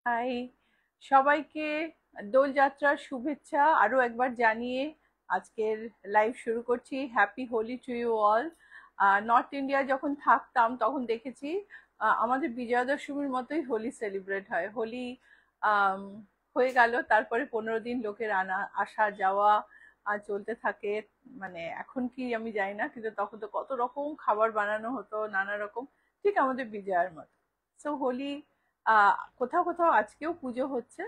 High, সবাইকে দোলযাত্রার শুভেচ্ছা আরো একবার জানিয়ে আজকের লাইভ শুরু করছি। Happy Holi to you all. North India যখন থাকতাম তখন দেখেছি আমাদের বিজয়া দশমীর মতোই হোলি সেলিব্রেট হয়। হোলি আম, হয়ে গেল, তারপরে 15 দিন লোকের আনা আসা যাওয়া চলতে থাকে। মানে এখন কি আমি জানি না, কিন্তু তখন তো কত রকম খাবার বানানো হতো, নানা রকম, ঠিক আমাদের বিজয়ার মতো। সো হোলি কোথাও কোথাও আজকেও পুজো হচ্ছে।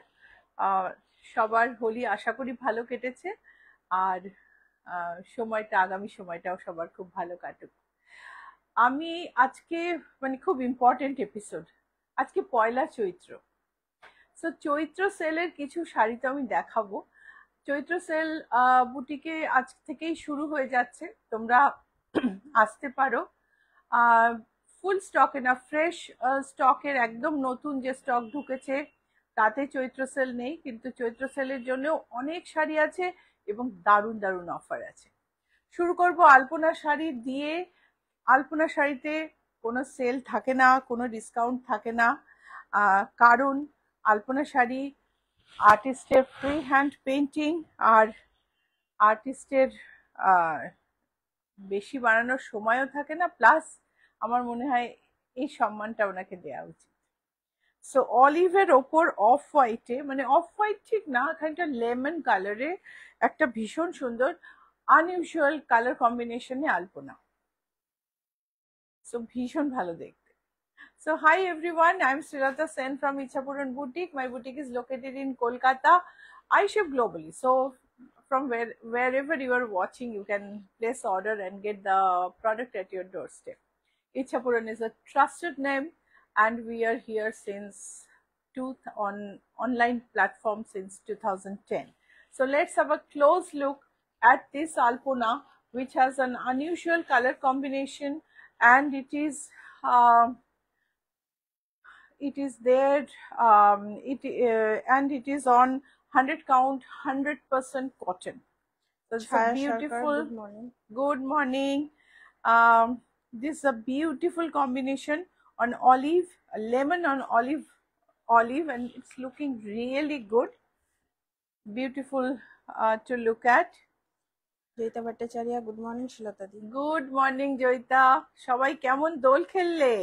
আহ, সবার হোলি আশা করি ভালো কেটেছে। আর সময়টা, আগামী সময়টাও সবার খুব ভালো কাটুক। আমি আজকে, মানে খুব ইম্পর্টেন্ট এপিসোড, আজকে পয়লা চৈত্র। সো চৈত্র সেলের কিছু শাড়ি তো আমি দেখাবো। চৈত্র সেল বুটিকে আজ থেকেই শুরু হয়ে যাচ্ছে, তোমরা আসতে পারো। ফুল স্টকে না, ফ্রেশ স্টকের একদম নতুন যে স্টক ঢুকেছে তাতে চৈত্র সেল নেই, কিন্তু চৈত্র সেলের জন্য অনেক শাড়ি আছে এবং দারুণ দারুণ অফার আছে। শুরু করব আলপনা শাড়ি দিয়ে। আলপনা শাড়িতে কোনো সেল থাকে না, কোনো ডিসকাউন্ট থাকে না, কারণ আলপনা শাড়ি আর্টিস্টের ফ্রি হ্যান্ড পেন্টিং, আর আর্টিস্টের বেশি বানানোর সময়ও থাকে না, প্লাস আমার মনে হয় এই সম্মানটা ওনাকে দেওয়া উচিত। সো অলিভের ওপর অফ হোয়াইটে, মানে অফ হোয়াইট ঠিক না, খানিকটা লেমন কালারে একটা ভীষণ সুন্দর আনইউজুয়াল কালার কম্বিনেশনে আলপনা। সো ভীষণ ভালো দেখতে। So hi everyone, I'm Srilata Sen from Ichapuran Boutique. My boutique is located in Kolkata. I ship globally. So from wherever you are watching, you can place order and get the product at your doorstep. Ichapuran is a trusted name, and we are here since on online platform since 2010. So let's have a close look at this alpona, which has an unusual color combination, and it is there, and it is on 100 count, 100% cotton. So it's a Chaya Sarkar, beautiful. good morning. Good morning. This is a beautiful combination on olive, lemon on olive, and it's looking really good. Beautiful to look at. Joyita Bhattacharya, good morning, Shilata di. Good morning Joyita, সবাই কেমন দোল খেললে?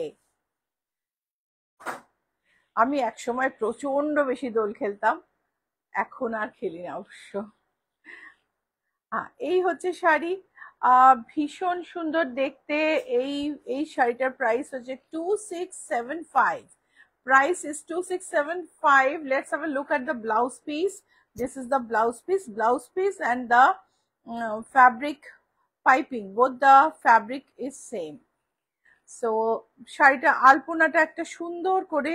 আমি এক সময় প্রচন্ড বেশি দোল খেলতাম, এখন আর খেলি না অবশ্য। এই হচ্ছে শাড়ি, ভীষণ সুন্দর দেখতে। এই এই শাড়িটার প্রাইস হচ্ছে 2675। price is 2675. Let's have a look at the blouse piece. This is the blouse piece and the fabric piping, both the fabric is same. So শাড়িটা, আলপনাটা একটা সুন্দর করে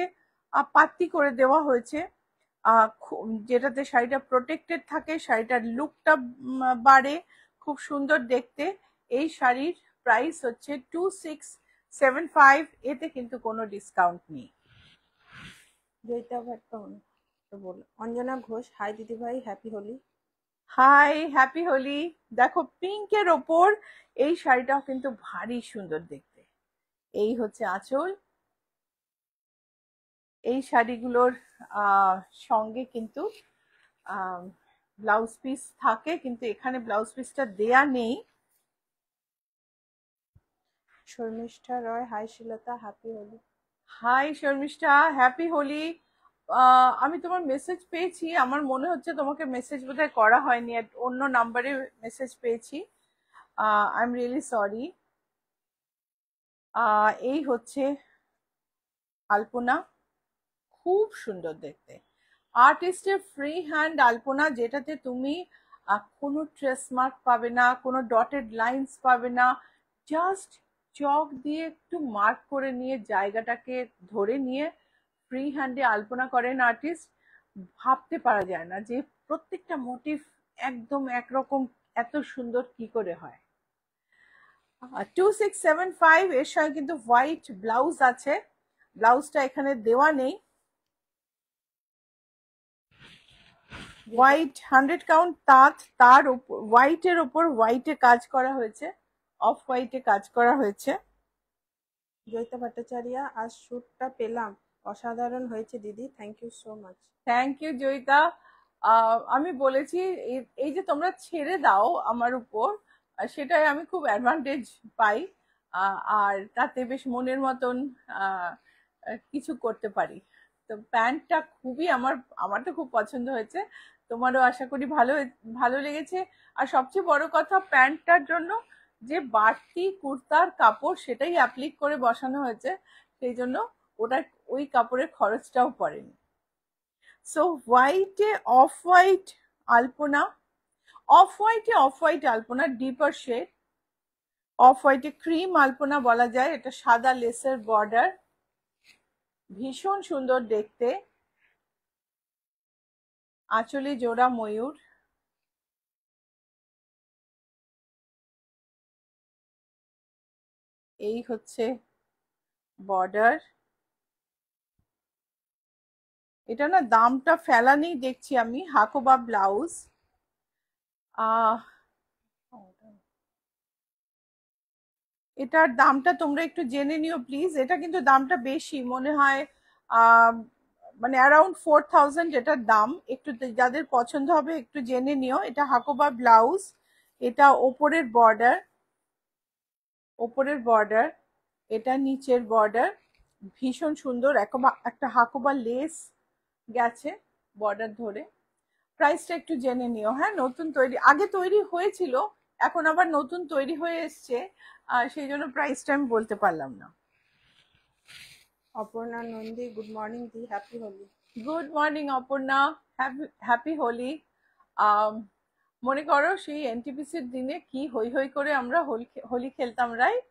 পাত্তি করে দেওয়া হয়েছে, যেটাতে শাড়িটা প্রোটেক্টেড থাকে, শাড়িটার লুকটা বাড়ে, খুব সুন্দর দেখতে। এই শাড়ির প্রাইস হচ্ছে 2675, এতে কিন্তু কোনো ডিসকাউন্ট নেই। Joyita Bhatta, বলো। অঞ্জনা ঘোষ, হাই দিদি ভাই, happy Holi. Hi, happy Holi. দেখো পিঙ্কের ওপর এই শাড়িটাও কিন্তু ভারী সুন্দর দেখতে। এই হচ্ছে আঁচল। এই শাড়িগুলোর সঙ্গে কিন্তু ব্লাউজ পিস থাকে, কিন্তু এখানে ব্লাউজ পিসটা দেয়া নেই। Sharmistha Roy, hi Shilta, happy Holi. Hi Sharmistha, happy Holi. আমি তোমার মেসেজ পেয়েছি, আমার মনে হচ্ছে তোমাকে মেসেজ বোধহয় করা হয়নি, অন্য নাম্বারে মেসেজ পেয়েছি। I am really sorry. এই হচ্ছে আলপনা, খুব সুন্দর দেখতে। আর্টিস্টের ফ্রি হ্যান্ড আলপনা, যেটাতে তুমি কোনো ট্রেস মার্ক পাবে না, কোনো ডটেড লাইন্স পাবে না, জাস্ট চক দিয়ে একটু মার্ক করে নিয়ে জায়গাটাকে ধরে নিয়ে ফ্রি হ্যান্ডে আলপনা করেন আর্টিস্ট। ভাবতে পারা যায় না যে প্রত্যেকটা মোটিভ একদম একরকম, এত সুন্দর কি করে হয়। 2675, এর সঙ্গে কিন্তু হোয়াইট ব্লাউজ আছে, ব্লাউজটা এখানে দেওয়া নেই। হোয়াইট 100 কাউন্ট তাঁত, তার উপর হোয়াইটের উপর হোয়াইটে কাজ করা হয়েছে, অফ হোয়াইটে কাজ করা হয়েছে। জয়িতা ভট্টাচার্য, আজ শ্যুটটা পেলাম, অসাধারণ হয়েছে দিদি, thank you so much. Thank you Joyita. আমি বলেছি এই যে তোমরা ছেড়ে দাও আমার উপর, সেটাই আমি খুব অ্যাডভান্টেজ পাই। আর তাতে বেশ মনের মতন কিছু করতে পারি। তো প্যান্টটা খুবই আমার আমার তো খুব পছন্দ হয়েছে, তোমারও আশা করি ভালো ভালো লেগেছে। আর সবচেয়ে বড় কথা, প্যান্টটার জন্য যে বাড়তি কুর্তার কাপড় সেটাই অ্যাপ্লিক করে বসানো হয়েছে, সেই জন্য ওটা ওই কাপড়ের খরচটাও পড়েনি। সো হোয়াইটে অফ হোয়াইট আলপনা, অফ হোয়াইট আলপনা ডিপার শেড, অফ হোয়াইটে ক্রিম আলপনা বলা যায়। এটা সাদা লেসের বর্ডার, ভীষণ সুন্দর দেখতে। আঁচলে জোড়া ময়ূর, এই হচ্ছে বর্ডার। এটা না দামটা ফেলা নেই দেখছি আমি, হাকোবা ব্লাউজ। এটার দামটা তোমরা একটু জেনে নিও প্লিজ, এটা কিন্তু দামটা বেশি মনে হয়, মানে অ্যারাউন্ড 4000 এটার দাম। একটু যাদের পছন্দ হবে একটু জেনে নিও। এটা হাকোবা ব্লাউজ, এটা ওপরের বর্ডার, ওপরের বর্ডার, এটা নিচের বর্ডার, ভীষণ সুন্দর। একটা হাকোবা লেস গেছে বর্ডার ধরে। প্রাইসটা একটু জেনে নিও। হ্যাঁ, নতুন তৈরি, আগে তৈরি হয়েছিল, এখন আবার নতুন তৈরি হয়ে এসছে, সেই জন্য প্রাইসটা আমি বলতে পারলাম না। অপর্ণা নন্দী, গুড মর্নিং দি, happy Holi. Good morning Aparna, happy Holi. মনে করো সেই এনটিপিসির দিনে কি হই হই করে আমরা হোলি খেলতাম, রাইট?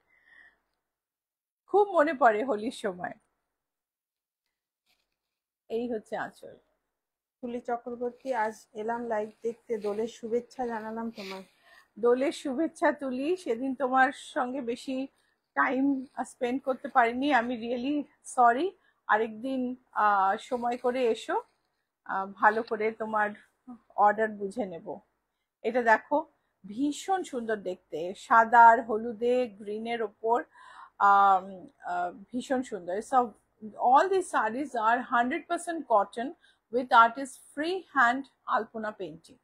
খুব মনে পড়ে হোলির সময়। এই হচ্ছে আঁচল। তুলি চক্রবর্তী, আজ এলাম লাইভ দেখতে, দোলের শুভেচ্ছা জানালাম তোমায়। দোলের শুভেচ্ছা তুলি, সেদিন তোমার সঙ্গে বেশি টাইম স্পেন্ড করতে পারিনি, আমি রিয়েলি সরি। আরেকদিন সময় করে এসো, ভালো করে তোমার অর্ডার বুঝে নেব। এটা দেখো, ভীষণ সুন্দর দেখতে, সাদা আর হলুদে গ্রিনের ওপর, ভীষণ সুন্দর। সব all these sarees are 100% cotton with artist free hand alpona painting.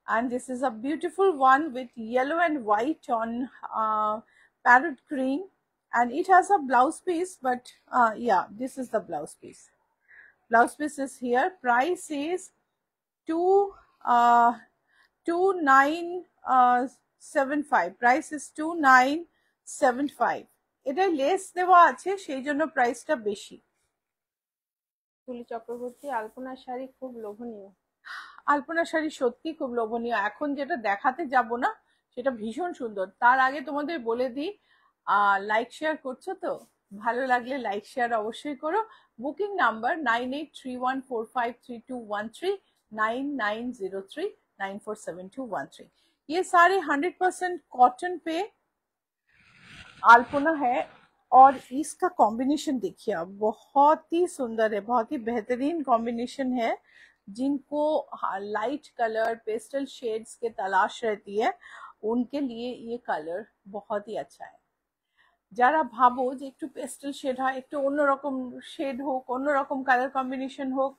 And this is a beautiful one with yellow and white on parrot green, and it has a blouse piece, but yeah, this is the blouse piece. Blouse piece is here. Price is 2975. Price is 2975. এটা less দেওয়া আছে সেই জন্য প্রাইসটা বেশি। তুলি চক্রবর্তী, আলপনার শাড়ি খুব লোভনীয়। আলপনা শাড়ি সত্যি খুব লোভনীয়। এখন যেটা দেখাতে যাব না সেটা ভীষণ সুন্দর। তার আগে তোমাদের বলে দিই, লাইক শেয়ার করছো তো? ভালো লাগলে লাইক শেয়ার অবশ্যই করো। Booking number 9831453213, 9903947213। ये सारे 100% कॉटन पे अल्पना है, और इसका कॉम्बिनेशन देखिए आप, बहुत ही सुंदर है, बहुत ही बेहतरीन कॉम्बिनेशन है। जिनको लाइट कलर पेस्टल शेड्स के तलाश रहती है उनके लिए ये कलर बहुत ही अच्छा है। যারা ভাবো যে একটু পেস্টেল শেড হয়, একটু অন্যরকম শেড হোক, অন্যরকম কালার কম্বিনেশন হোক,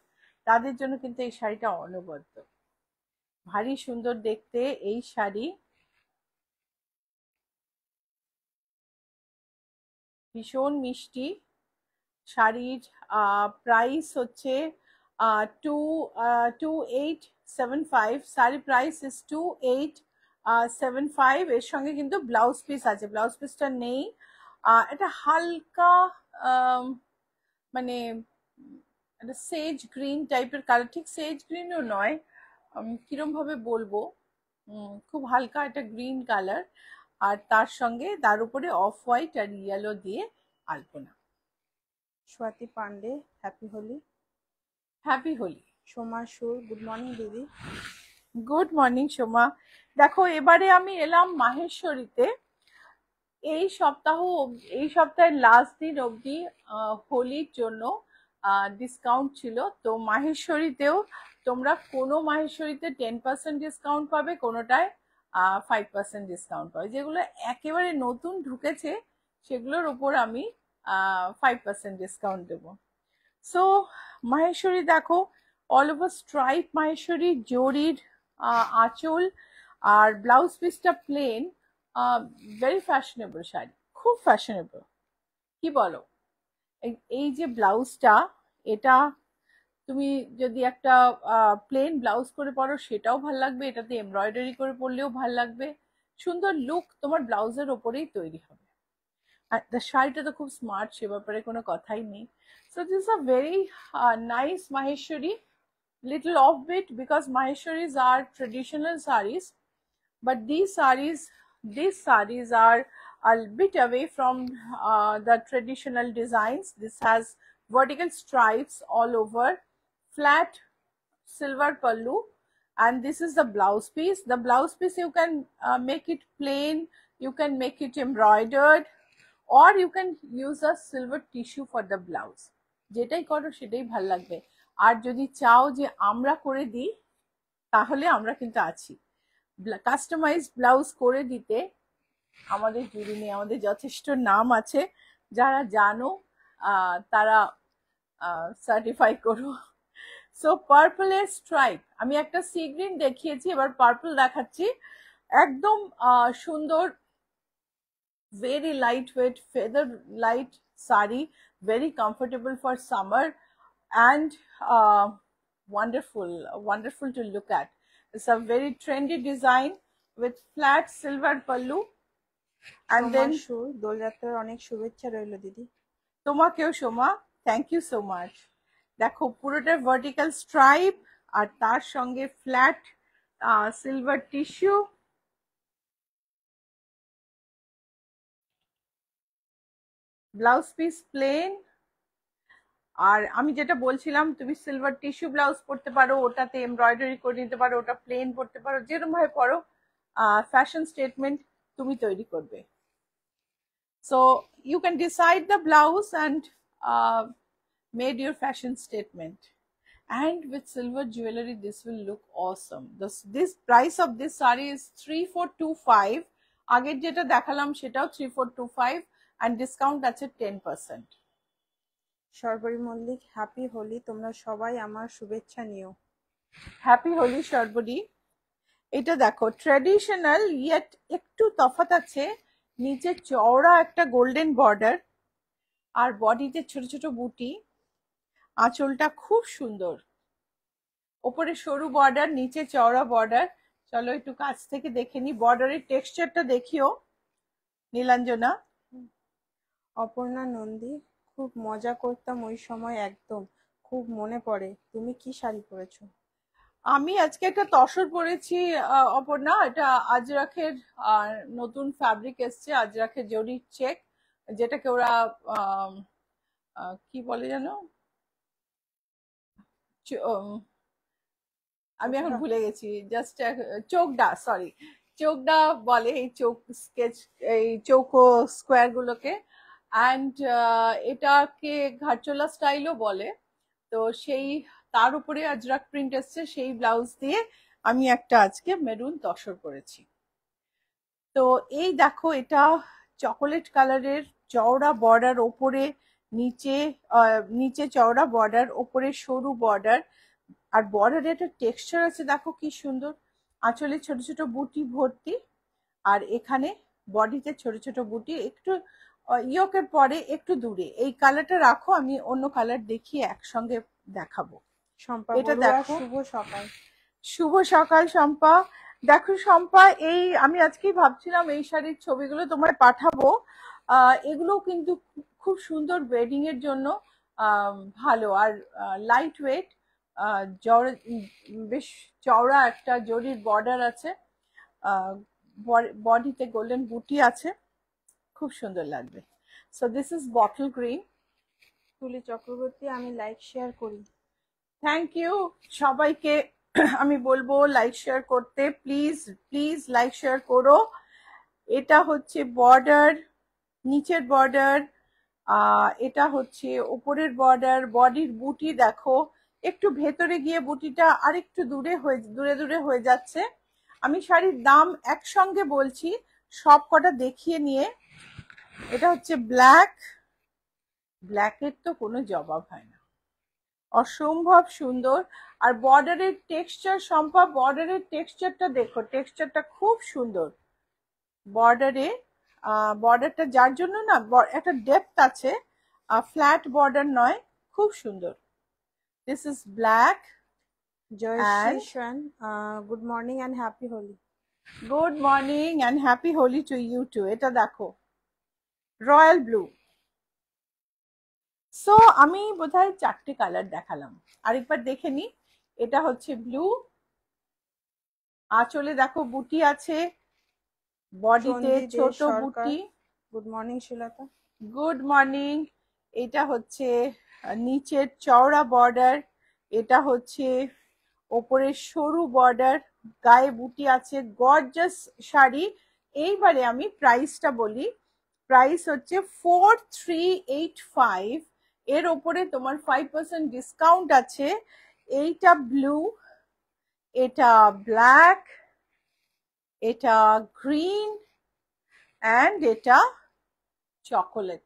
তাদের জন্য কিন্তু এই শাড়িটা অনবদ্য। ভারী সুন্দর দেখতে এই শাড়ি, ভীষণ মিষ্টি। শাড়ির প্রাইস হচ্ছে 2875। Sari price is 2875। এর সঙ্গে কিন্তু ব্লাউজ পিস আছে, ব্লাউজ পিসটা নেই। এটা হালকা মানে একটা সেজ গ্রিন টাইপের কালার, ঠিক সেজ গ্রিনও নয়, কিরম ভাবে বলবো, খুব হালকা একটা গ্রিন কালার, আর তার সঙ্গে তার উপরে অফ হোয়াইট আর ইয়েলো দিয়ে আলপনা। স্বাতি পান্ডে, হ্যাপি হোলি। হ্যাপি হোলি। সোমা সুর, গুড মর্নিং দিদি। Good morning Soma. দেখো এবারে আমি এলাম মাহেশ্বরীতে। এই সপ্তাহের লাস্ট দিন অবধি হোলির জন্য ডিসকাউন্ট ছিল। তো মাহেশ্বরীতেও তোমরা কোনো মাহেশ্বরীতে 10% ডিসকাউন্ট পাবে, কোনোটায় 5% ডিসকাউন্ট পাবে। যেগুলো একেবারে নতুন ঢুকেছে সেগুলোর উপর আমি 5% ডিসকাউন্ট দেবো। সো মাহেশ্বরী দেখো, অল ওভার স্ট্রাইপ মাহেশ্বরী, জরির আঁচল, আর ব্লাউজ পিসটা প্লেন। ভেরি ফ্যাশনেবল শাড়ি, খুব ফ্যাশনেবল, কি বলো? এই যে ব্লাউজটা, এটা তুমি যদি একটা প্লেন ব্লাউজ করে পরো সেটাও ভাল লাগবে, এটাতে এমব্রয়ডারি করে পরলেও ভাল লাগবে। সুন্দর লুক তোমার ব্লাউজের ওপরেই তৈরি হবে। আর শাড়িটা তো খুব স্মার্ট, সে ব্যাপারে কোনো কথাই নেই। So this a very nice Maheshwari, little offbeat because Maheshwaris are traditional sarees, but these sarees are a bit away from the traditional designs. This has vertical stripes all over, flat silver pallu, and this is the blouse piece. The blouse piece you can make it plain, you can make it embroidered, or you can use a silver tissue for the blouse. যেটাই করো সেটাই ভাল লাগবে। আর যদি চাও যে আমরা করে দিই, তাহলে আমরা কিন্তু আছি কাস্টমাইজ ব্লাউজ করে দিতে। আমাদের জুড়ি নিয়ে আমাদের যথেষ্ট নাম আছে, যারা জানো তারা সার্টিফাই করো। সো পার্পলের স্ট্রাইপ, আমি একটা সি গ্রিন দেখিয়েছি, এবার পার্পল দেখাচ্ছি। একদম সুন্দর, very lightweight feather light sari, very comfortable for summer, and wonderful to look at. It's a very trendy design with flat silver pallu, and then দোলযাত্রার অনেক শুভেচ্ছা রইল দিদি। তোমাকেও Soma, thank you so much. দেখো পুরোটা ভার্টিক্যাল স্ট্রাইপ, আর তার সঙ্গে flat silver tissue, blouse piece plain. আর আমি যেটা বলছিলাম, তুমি সিলভার টিস্যু ব্লাউজ পরতে পারো, ওটাতে এমব্রয়ডারি করে নিতে পারো, ওটা প্লেন পরতে পারো, যেরকম ভাবে পরো ফ্যাশন স্টেটমেন্ট তুমি তৈরি করবে। So you can decide the blouse and made your fashion statement. And with silver jewelry, this will look awesome. This price of this saree is 3425. আগের যেটা দেখালাম সেটাও 3425, and discount আছে 10%. সর্বরী মল্লিক, হ্যাপি হোলি, তোমরা সবাই আমার শুভেচ্ছা নিও। হ্যাপি হোলি সর্বরী। এটা দেখো ট্র্যাডিশনাল, ইয়েট একটু তফাৎ আছে, নিচে চওড়া একটা গোল্ডেন বর্ডার, আর বডিতে ছোট ছোট বুটি, আঁচলটা খুব সুন্দর, ওপরে সরু বর্ডার, নিচে চওড়া বর্ডার। চলো একটু কাছ থেকে দেখে নি, বর্ডারের টেক্সচারটা দেখিও নীলাঞ্জনা। অপর্ণা নন্দী, খুব মজা করতাম ওই সময়, একদম খুব মনে পড়ে। তুমি কি শাড়ি পরেছো? আমি আজকে একটা তসর পরেছি অপর্ণা, এটা আজরাখের নতুন ফ্যাব্রিক এসছে, আজরাখের জরি চেক, যেটাকে ওরা কি বলে জানো, আমি এখন ভুলে গেছি, জাস্ট চোকডা, সরি চোকডা বলে এই চৌক স্কেচ, এই চৌকো স্কোয়ার গুলোকে, অ্যান্ড এটাকে ঘাটচোলা স্টাইলও বলে। তো সেই তার উপরে আজরাক প্রিন্ট এসছে, সেই ব্লাউজ দিয়ে আমি একটা আজকে মেরুন তসর করেছি। তো এই দেখো, এটা চকোলেট কালারের, চওড়া বর্ডার, ওপরে নিচে নিচে চওড়া বর্ডার, ওপরে সরু বর্ডার, আর বর্ডারে একটা টেক্সচার আছে দেখো কি সুন্দর, আঁচলে ছোট ছোট বুটি ভর্তি, আর এখানে বডিতে ছোট ছোট বুটি, একটু ইয়োকের পরে একটু দূরে। এই কালারটা রাখো, আমি অন্য কালার দেখিয়ে একসঙ্গে দেখাবো। শম্পা, এটা দেখো, শুভ সকাল। শুভ সকাল শম্পা। দেখো শম্পা, এই আমি আজকেই ভাবছিলাম এই শাড়ির ছবিগুলো তোমায় পাঠাবো। এগুলো কিন্তু খুব সুন্দর ওয়েডিং এর জন্য ভালো, আর লাইট ওয়েট, বেশ চওড়া একটা জরির বর্ডার আছে, বডিতে গোল্ডেন বুটি আছে, খুব সুন্দর লাগবে। So this is bottle green. তুলি চক্রবর্তী, আমি লাইক শেয়ার করি। থ্যাংক ইউ সবাইকে, আমি বলবো লাইক শেয়ার করতে, প্লিজ প্লিজ লাইক শেয়ার করো। এটা হচ্ছে বর্ডার, নিচের বর্ডার, এটা হচ্ছে উপরের বর্ডার, বডির বুটি দেখো, একটু ভেতরে গিয়ে বুটিটা আরেকটু দূরে দূরে হয়ে যাচ্ছে। আমি শাড়ির দাম একসঙ্গে বলছি, সব কটা দেখিয়ে নিয়ে। এটা হচ্ছে ব্ল্যাক, ব্ল্যাকের তো কোনো জবাব হয় না, অসম্ভব সুন্দর। আর বর্ডারের টেক্সচার, শম্পা বর্ডারের টেক্সচারটা দেখো, টেক্সচারটা খুব সুন্দর বর্ডারে। বর্ডারটা যার জন্য না একটা ডেপথ আছে, ফ্ল্যাট বর্ডার নয়, খুব সুন্দর। This is black. Jayashree Sen, good morning and happy Holi. Good morning and happy Holi to you too. এটা দেখো রয়্যাল ব্লু। সো আমি বোধহয় 4টে কালার দেখালাম, আরেকবার দেখে নি। এটা হচ্ছে ব্লু, আঁচলে দেখো বুটি আছে, বডিতে ছোট বুটি। Good morning Shilta. Good morning. এটা হচ্ছে নিচের চওড়া বর্ডার, এটা হচ্ছে ওপরের সরু বর্ডার, গায়ে বুটি আছে, গর্জাস শাড়ি। এইবারে আমি প্রাইসটা বলি। প্রাইস হচ্ছে 4385। এর ওপরে তোমার 5% ডিসকাউন্ট আছে। এইটা ব্লু, এটা ব্ল্যাক, এটা গ্রিন অ্যান্ড এটা চকোলেট।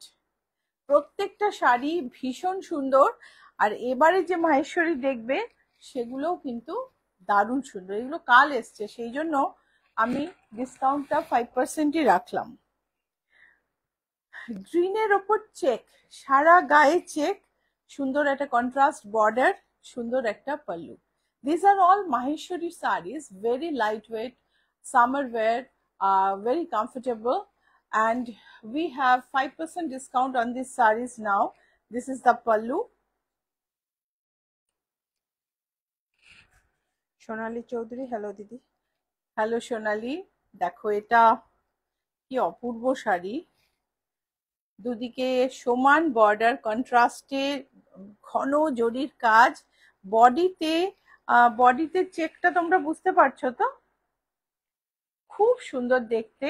প্রত্যেকটা শাড়ি ভীষণ সুন্দর। আর এবারে যে মাহেশ্বরী দেখবে সেগুলোও কিন্তু দারুণ সুন্দর। এগুলো কাল এসছে, সেই জন্য আমি ডিসকাউন্টটা 5%ই রাখলাম। গ্রিনের ওপর চেক, সারা গায়ে চেক, সুন্দর একটা কন্ট্রাস্ট বর্ডার, সুন্দর একটা pallu. These are all Maheshwari sarees, very lightweight, summer wear, very comfortable, and we have 5% discount on these sarees now. This is the pallu. Sonali Chowdhury, hello দিদি। হ্যালো সোনালি, দেখো এটা কি অপূর্ব শাড়ি। দুদিকে সমান বর্ডার, কন্ট্রাস্টে ঘন জরির কাজ, বডিতে বডিতে চেকটা তোমরা বুঝতে পারছো তো, খুব সুন্দর দেখতে।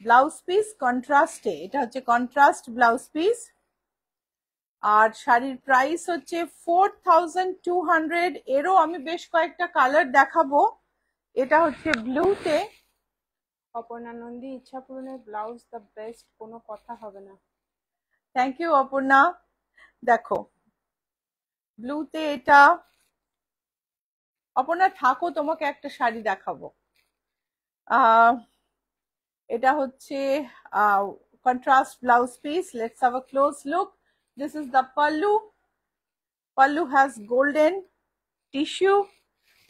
ব্লাউজ পিস কন্ট্রাস্টে, এটা হচ্ছে কন্ট্রাস্ট ব্লাউজ পিস। আর শাড়ির প্রাইস হচ্ছে 4200। এরও আমি বেশ কয়েকটা কালার দেখাবো। এটা হচ্ছে ব্লুতে। অপর্ণা নন্দী, ইচ্ছা পূরণের ব্লাউজ দ্য বেস্ট, কোনো কথা হবে না। Thank you Aparna. দেখো ব্লুতে এটা, অপর্ণা থাকো, তোমাকে একটা শাড়ি দেখাবো। এটা হচ্ছে contrast blouse piece. Let's have a close look. This is the pallu. Pallu has golden tissue.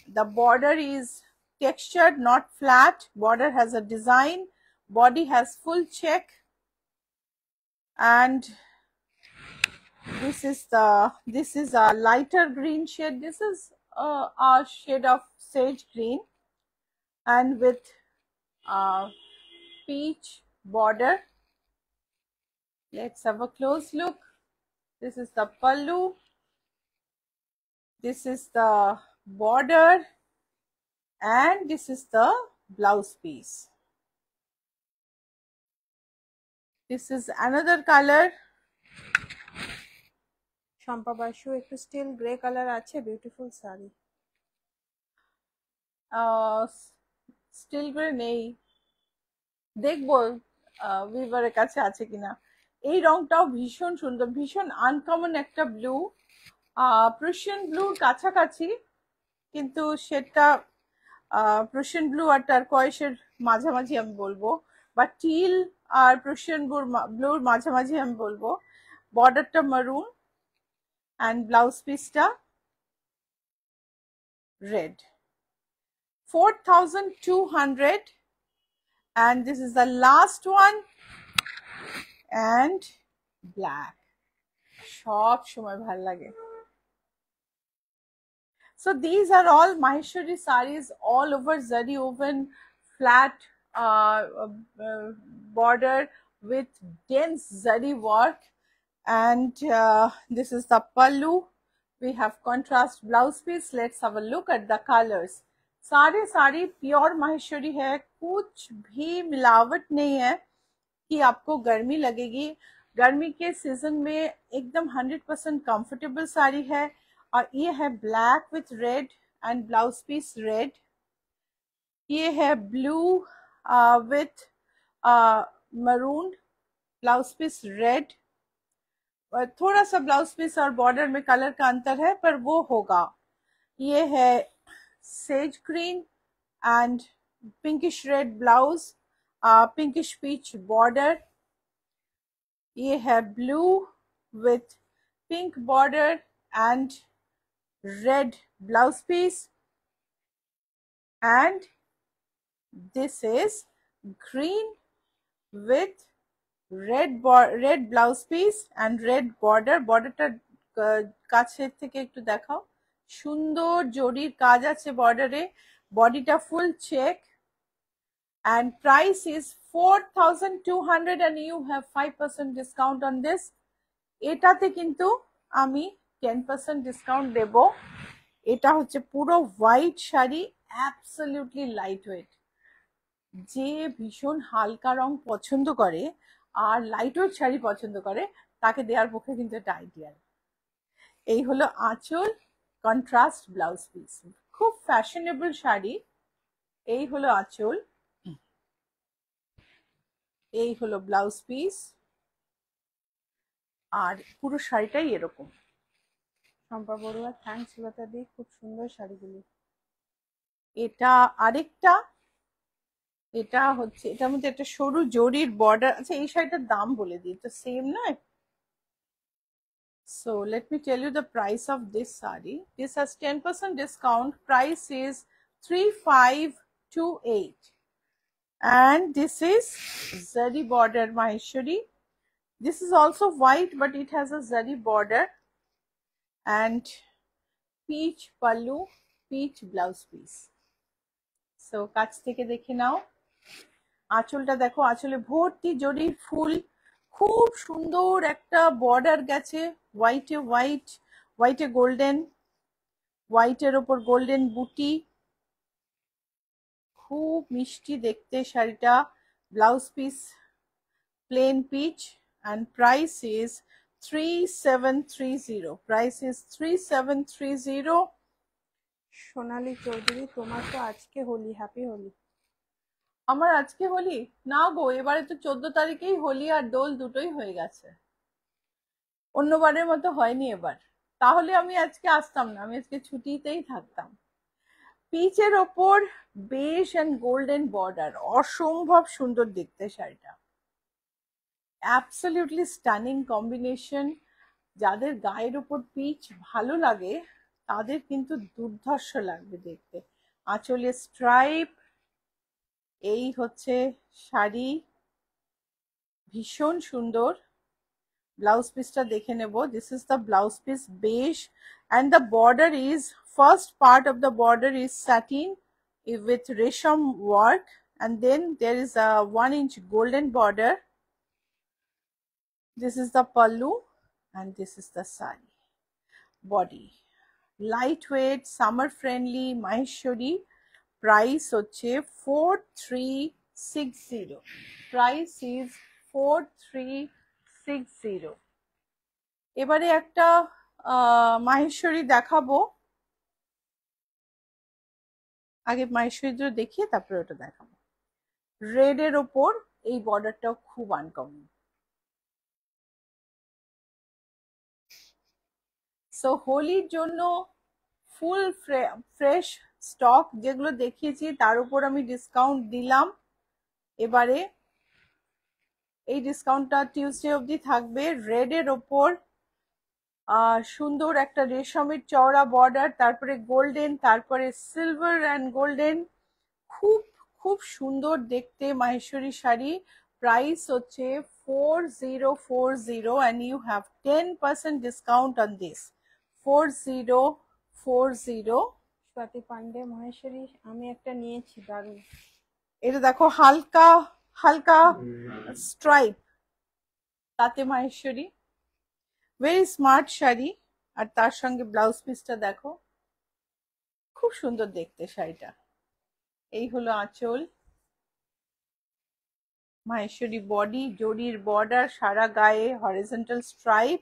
The border is textured, not flat. Border has a design. Body has full check. And this is a lighter green shade. This is a shade of sage green, and with peach border. Let's have a close look. This is the pallu. This is the border, and this is the blouse piece. This is another color. Shampa Basu, একটু still grey colour আছে, beautiful sari. Still grey নেই, দেখবো উইভারের কাছে আছে কিনা। এই রংটাও ভীষণ সুন্দর, ভীষণ আনকমন একটা ব্লু, প্রুশিয়ান ব্লুর কাছাকাছি, কিন্তু সেটা প্রুশিয়ান ব্লু আর টারকয়েসের মাঝামাঝি আমি বলবো, বা টিল আর প্রুশিয়ান ব্লুর মাঝামাঝি আমি বলবো। বর্ডারটা মারুন অ্যান্ড ব্লাউজ পিসটা red. 4200, and this is the last one, and black. সব সময় ভাল লাগে। So these are all Maheshwari sarees, all over zari woven, flat border with dense zari work, and this is the pallu. We have contrast blouse piece. Let's have a look at the colors. सारे sari pure Maheshwari है, कुछ भी मिलावट नहीं है कि आपको गर्मी लगेगी। गर्मी के सीजन में एकदम 100% कंफर्टेबल साड़ी है। और ये है black with red and blouse piece red. ये है blue with maroon, blouse piece red. थोड़ा सा ब्लाउज पीस और बॉर्डर में कलर का अंतर है, पर वो होगा। ये है sage green and pinkish red blouse, pinkish peach border. ये है blue with pink border and red blouse piece, and this is green with red blouse piece and red border। বর্ডারটা কাছের থেকে একটু দেখাও, সুন্দর জরির কাজ আছে বর্ডারে, বডিটা ফুল check, and price is 4200 and you have 5% discount on this। এটাতে কিন্তু আমি 10% ডিসকাউন্ট দেব। এটা হচ্ছে পুরো white sari, absolutely light weight. যে ভীষণ হালকা রং পছন্দ করে আর লাইট ওয়েট শাড়ি পছন্দ করে তাকে দেওয়ার পক্ষে কিন্তু এটা আইডিয়াল। এই হলো আঁচল, কন্ট্রাস্ট ব্লাউজ পিস, খুব ফ্যাশনেবল শাড়ি। এই হলো আঁচল, এই হলো ব্লাউজ পিস, আর পুরো শাড়িটাই এরকম। শম্পা বড়ুয়া, থ্যাঙ্কস লতা দি, খুব সুন্দর শাড়িগুলি। এটা আরেকটা, এটা হচ্ছে এটার মধ্যে একটা সরু জরির বর্ডার। আচ্ছা, এই শাড়িটার দাম বলে দিই, তো সেম নয়। So let me tell you the price of this sari. This has 10% discount. Price is 3528, and this is zari border Maheshwari. This is also white, but it has a zari border and peach pallu, peach blouse piece. So কাছ থেকে দেখে নাও। আঁচলটা দেখো, আঁচলে ভর্তি জরির ফুল, খুব সুন্দর একটা বর্ডার গেছে, হোয়াইটে হোয়াইট, হোয়াইটে গোল্ডেন, হোয়াইটের ওপর গোল্ডেন বুটি, খুব মিষ্টি দেখতে শাড়িটা। Blouse piece plain peach, and price is 3730। price is 3730। Sonali Chowdhury, তোমার তো আজকে হোলি, হ্যাপি হোলি। আমার আজকে হোলি না গো, এবারে তো 14 তারিখেই হোলি আর দোল দুটোই হয়ে গেছে, অন্যবারের মতো হয়নি এবার। তাহলে আমি আজকে আসতাম না, আমি আজকে ছুটিতেই থাকতাম। পিচের ওপর বেশ এন্ড গোল্ডেন বর্ডার, অসম্ভব সুন্দর দেখতে শাড়িটা, অ্যাবসলিউটলি স্টানিং কম্বিনেশন। যাদের গায়ের ওপর পিচ ভালো লাগে তাদের কিন্তু দুর্ধর্ষ লাগবে দেখতে। আঁচলে স্ট্রাইপ, এই হচ্ছে শাড়ি, ভীষণ সুন্দর। ব্লাউজ পিসটা দেখে নেব। This is the blouse piece, বেশ, and the border is, first part of the border is satin with resham work, and then there is a 1-inch golden border. This is the pallu and this is the sari body, lightweight, summer friendly Maheshwari। price হচ্ছে 4360। price is 4360। এবারে একটা মাহেশ্বরী দেখাবো, আগে মাহেশ্বরীটা দেখিয়ে তারপরে ওটা দেখাবো। Red এর ওপর এই বর্ডারটাও খুব আনকমন। সো হোলির জন্য ফুল ফ্রেশ স্টক, যেগুলো দেখিয়েছি তার উপর আমি ডিসকাউন্ট দিলাম। এবারে এই ডিসকাউন্টটা টিউসডে অবধি থাকবে। রেড এর ওপর সুন্দর একটা রেশমের চওড়া বর্ডার, তারপরে গোল্ডেন, তারপরে সিলভার অ্যান্ড গোল্ডেন, খুব খুব সুন্দর দেখতে মাহেশ্বরী শাড়ি। প্রাইস হচ্ছে 4040 and you have 10% discount on this। 4040। Swati Pandey, Maheshwari আমি একটা নিয়েছি, দারুণ। এটা দেখো, হালকা হালকা স্ট্রাইপ, তাতে মাহেশ্বরী, ভেরি স্মার্ট শাড়ি। আর তার সঙ্গে ব্লাউজ পিসটা দেখো, খুব সুন্দর দেখতে শাড়িটা। এই হলো আঁচল, মাহেশ্বরী বডি, জরির বর্ডার সারা গায়ে, হরিজন্টাল স্ট্রাইপ।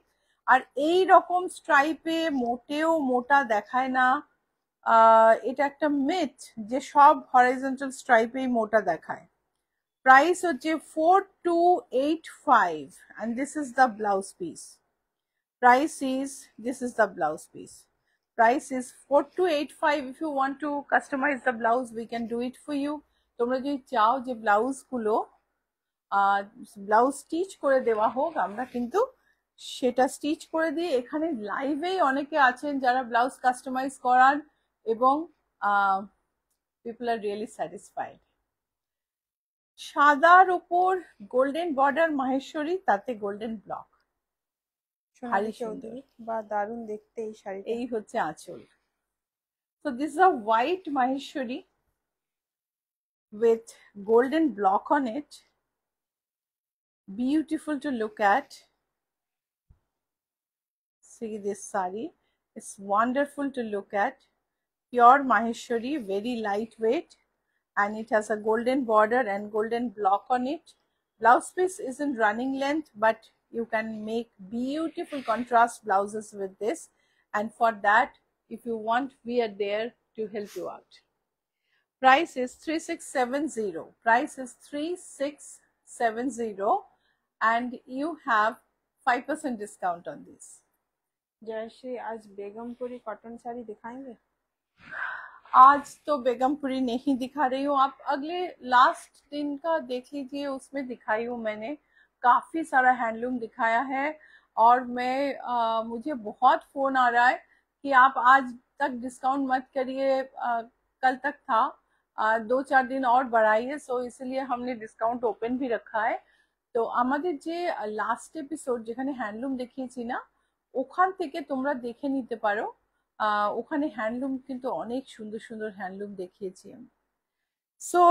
আর এই রকম স্ট্রাইপে মোটেও মোটা দেখায় না। এটা একটা মিথ যে সব হরিজন্টাল স্ট্রাইপেই মোটা দেখায়। প্রাইস হচ্ছে 4285 and this is the blouse piece। Price is, this is the blouse piece. Price is 4285. If you want to customize the blouse, we can do it for you. তোমরা যদি চাও যে blouse গুলো blouse stitch করে দেওয়া হোক, আমরা কিন্তু সেটা স্টিচ করে দিই। এখানে লাইভেই অনেকে আছেন যারা ব্লাউজ কাস্টমাইজ করান এবং পিপল আর রিয়েলি স্যাটিসফাইড। সাদার উপর গোল্ডেন বর্ডার মাহেশ্বরী, তাতে গোল্ডেন ব্লক, সোনালী চৌধুরী বা দারুণ দেখতে এই শাড়িটা। এই হচ্ছে আঁচল। So this is a white maheshwari with golden block on it. Beautiful to look at. See this sari, it's wonderful to look at. Pure maheshwari, very lightweight, and it has a golden border and golden block on it. Blouse piece isn't running length, but you can make beautiful contrast blouses with this, and for that, if you want, we are there to help you out. Price is 3670. Price is 3670, and you have 5% discount on this. Jayashree, आज Begampuri cotton sari दिखाएंगे? आज तो बेगमपुरी नहीं दिखा रही हूँ, आप अगले लास्ट दिन का देख लीजिए, उसमें दिखाई हूँ मैंने। काफी सारा हैंडलूम दिखाया है, और मुझे बहुत फोन आ रहा है कि आप आज तक डिस्काउंट मत करिए, कल तक था, 2-4 दिन और बढ़ाइए। सो इसलिए हमने डिस्काउंट ओपन भी रखा है। तो আমাদের যে লাস্ট এপিসোড যেখানে হ্যান্ডলুম দেখিয়েছি না, ওখান থেকে তোমরা দেখে নিতে পারো। ওখানে হ্যান্ডলুম কিন্তু অনেক সুন্দর সুন্দর হ্যান্ডলুম দেখিয়েছি আমি। সো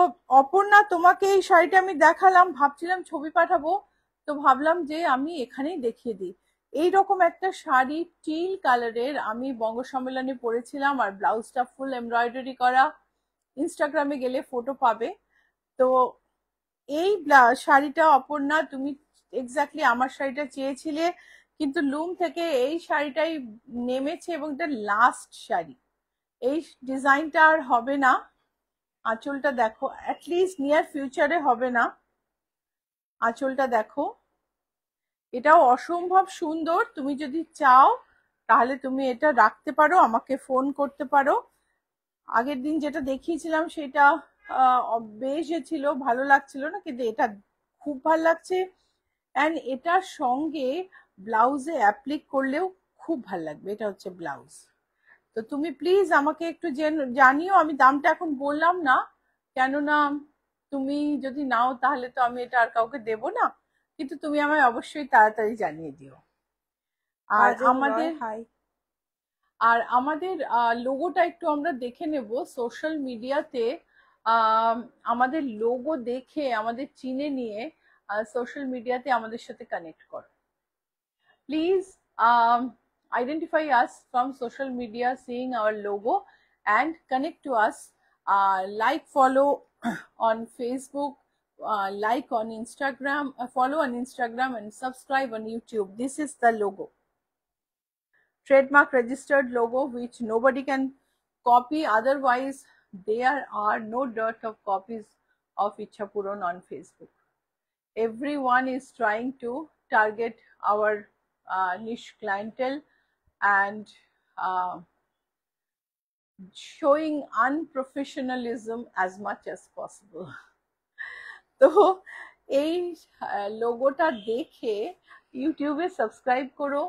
অপর্ণা, তোমাকে এই শাড়িটা আমি দেখালাম, ভাবছিলাম ছবি পাঠাবো, তো ভাবলাম যে আমি এখানেই দেখিয়ে দিই। এইরকম একটা শাড়ি টিল কালারের আমি বঙ্গ সম্মেলনে পরেছিলাম, আর ব্লাউজটা ফুল এমব্রয়ডারি করা, ইনস্টাগ্রামে গেলে ফটো পাবে। তো এই শাড়িটা অপর্ণা, তুমি এক্স্যাক্টলি আমার শাড়িটা চেয়েছিলে, কিন্তু লুম থেকে এই শাড়িটাই নেমেছে এবং এটা লাস্ট শাড়ি। এই ডিজাইনটা আর হবে না। আঁচলটা দেখো, অ্যাটলিস্ট নিয়ার ফিউচারে হবে না। আঁচলটা দেখো, এটাও অসম্ভব সুন্দর। তুমি যদি চাও তাহলে তুমি এটা রাখতে পারো, আমাকে ফোন করতে পারো। আগের দিন যেটা দেখিয়েছিলাম সেটা বেশে ছিল, ভালো লাগছিল না, কিন্তু এটা খুব ভালো লাগছে। অ্যান্ড এটার সঙ্গে ব্লাউজে অ্যাপ্লিক করলেও খুব ভালো লাগবে। এটা হচ্ছে ব্লাউজ। তো তুমি প্লিজ আমাকে একটু জানিও। আমি দামটা এখন বললাম না, কেননা তুমি যদি নাও তাহলে তো আমি এটা আর কাউকে দেব না, কিন্তু তুমি আমায় অবশ্যই তাড়াতাড়ি জানিয়ে দিও। আর আমাদের লোগোটা একটু আমরা দেখে নেব সোশ্যাল মিডিয়াতে। আমাদের লোগো দেখে, আমাদের চিনে নিয়ে সোশ্যাল মিডিয়াতে আমাদের সাথে কানেক্ট করো please. Identify us from social media, seeing our logo, and connect to us. Like, follow on Facebook, like on Instagram, follow on Instagram, and subscribe on YouTube. This is the logo, trademark registered logo, which nobody can copy. Otherwise, there are no dearth of copies of Ichhapuran on Facebook. Everyone is trying to target our niche clientele and showing unprofessionalism as much as possible. তো এই লোগোটা দেখে ইউটিউবে subscribe করো,